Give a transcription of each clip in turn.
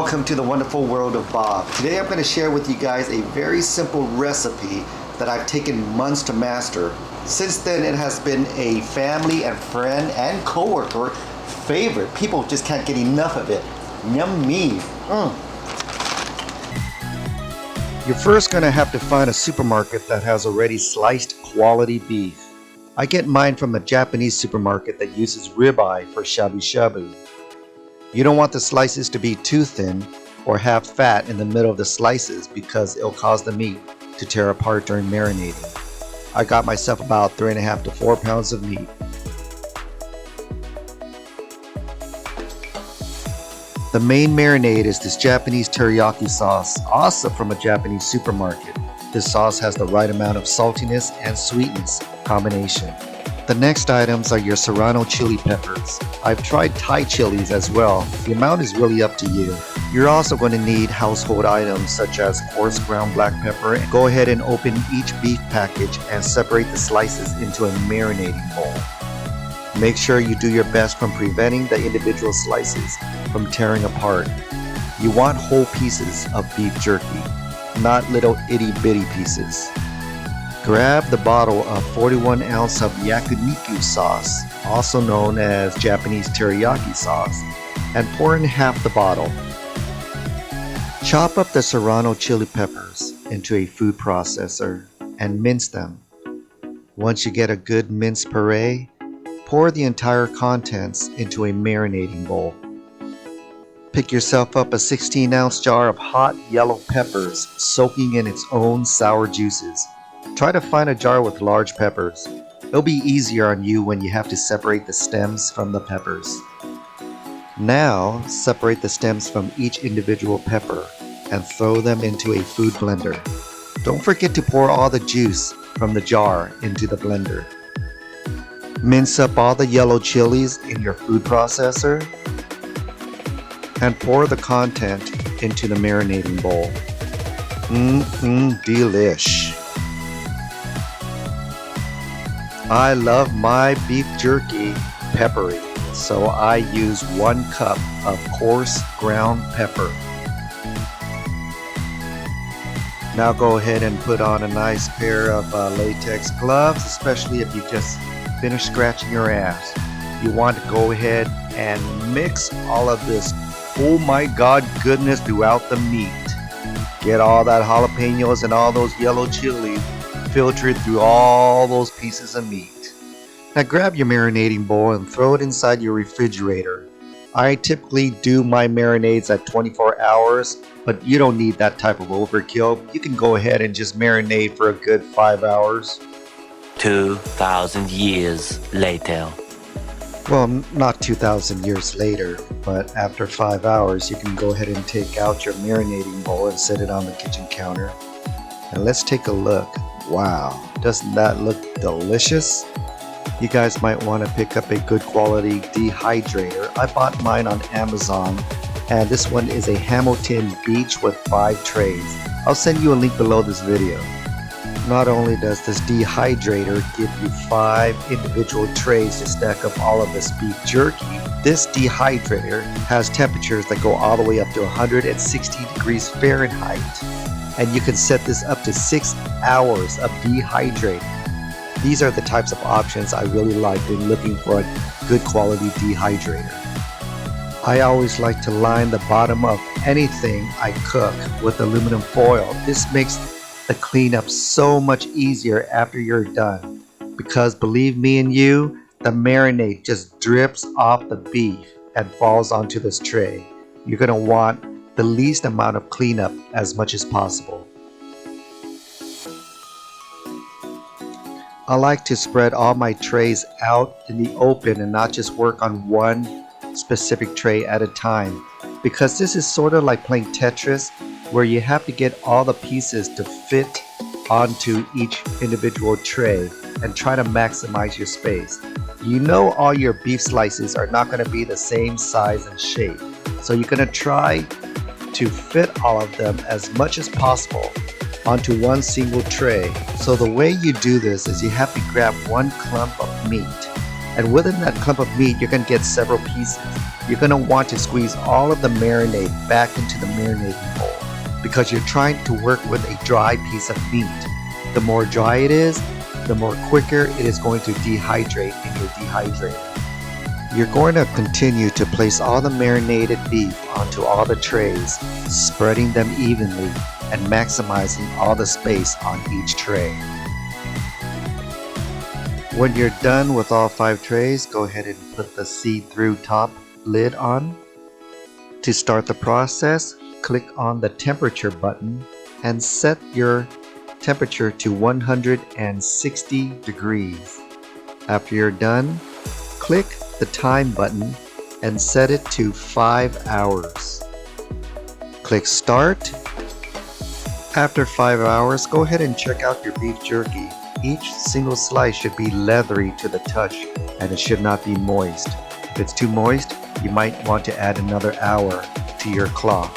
welcome to the wonderful world of Bob. Today I'm going to share with you guys a very simple recipe that I've taken months to master. Since then it has been a family and friend and coworker favorite. People just can't get enough of it. Yummy. You're first going to have to find a supermarket that has already sliced quality beef. I get mine from a Japanese supermarket that uses ribeye for shabu shabu. You don't want the slices to be too thin or have fat in the middle of the slices because it'll cause the meat to tear apart during marinating. I got myself about 3.5 to 4 pounds of meat. The main marinade is this Japanese teriyaki sauce, also from a Japanese supermarket. This sauce has the right amount of saltiness and sweetness combination. The next items are your serrano chili peppers. I've tried Thai chilies as well. The amount is really up to you. You're also going to need household items such as coarse ground black pepper. Go ahead and open each beef package and separate the slices into a marinating bowl. Make sure you do your best from preventing the individual slices from tearing apart. You want whole pieces of beef jerky, not little itty bitty pieces. Grab the bottle of 41 ounce of yakiniku sauce, also known as Japanese teriyaki sauce, and pour in half the bottle. Chop up the serrano chili peppers into a food processor and mince them. Once you get a good minced puree, pour the entire contents into a marinating bowl. Pick yourself up a 16-ounce jar of hot yellow peppers soaking in its own sour juices. Try to find a jar with large peppers. It'll be easier on you when you have to separate the stems from the peppers. Now, separate the stems from each individual pepper and throw them into a food blender. Don't forget to pour all the juice from the jar into the blender. Mince up all the yellow chilies in your food processor and pour the content into the marinating bowl. Delish. I love my beef jerky peppery, so I use 1 cup of coarse ground pepper. Now go ahead and put on a nice pair of latex gloves, especially if you just finished scratching your ass. You want to go ahead and mix all of this, oh my god, goodness throughout the meat. Get all that jalapenos and all those yellow chilies filtered through all those pieces of meat. Now grab your marinating bowl and throw it inside your refrigerator. I typically do my marinades at 24 hours, but you don't need that type of overkill. You can go ahead and just marinate for a good 5 hours. 2,000 years later. Well, not 2,000 years later, but after 5 hours, you can go ahead and take out your marinating bowl and set it on the kitchen counter. And let's take a look. Wow, doesn't that look delicious? You guys might want to pick up a good quality dehydrator. I bought mine on Amazon, and this one is a Hamilton Beach with 5 trays. I'll send you a link below this video. Not only does this dehydrator give you 5 individual trays to stack up all of this beef jerky, this dehydrator has temperatures that go all the way up to 160 degrees Fahrenheit. And you can set this up to 6 hours of dehydrating. These are the types of options I really like when looking for a good quality dehydrator. I always like to line the bottom of anything I cook with aluminum foil. This makes the cleanup so much easier after you're done. Because believe me and you, the marinade just drips off the beef and falls onto this tray. You're going to want the least amount of cleanup as much as possible. I like to spread all my trays out in the open and not just work on one specific tray at a time, because this is sort of like playing Tetris, where you have to get all the pieces to fit onto each individual tray and try to maximize your space. You know all your beef slices are not going to be the same size and shape, so you're going to try to fit all of them as much as possible onto one single tray. So the way you do this is you have to grab one clump of meat And within that clump of meat, you're going to get several pieces. You're going to want to squeeze all of the marinade back into the marinating bowl because you're trying to work with a dry piece of meat. The more dry it is, the more quicker it is going to dehydrate in your dehydrator. You're going to continue to place all the marinated beef onto all the trays, spreading them evenly and maximizing all the space on each tray. When you're done with all 5 trays, go ahead and put the see-through top lid on. To start the process, click on the temperature button and set your temperature to 160 degrees. After you're done, click the time button and set it to 5 hours. Click start. After 5 hours, go ahead and check out your beef jerky. Each single slice should be leathery to the touch and it should not be moist. If it's too moist, you might want to add another hour to your clock.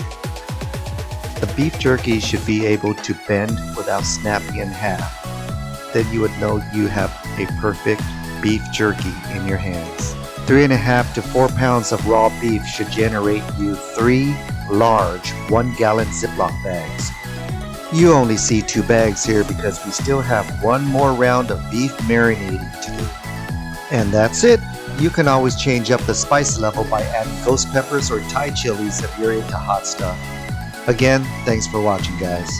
The beef jerky should be able to bend without snapping in half. Then you would know you have a perfect beef jerky in your hands. 3.5 to 4 pounds of raw beef should generate you 3 large 1-gallon Ziploc bags. You only see 2 bags here because we still have one more round of beef marinating to do. And that's it. You can always change up the spice level by adding ghost peppers or Thai chilies if you're into hot stuff. Again, thanks for watching, guys.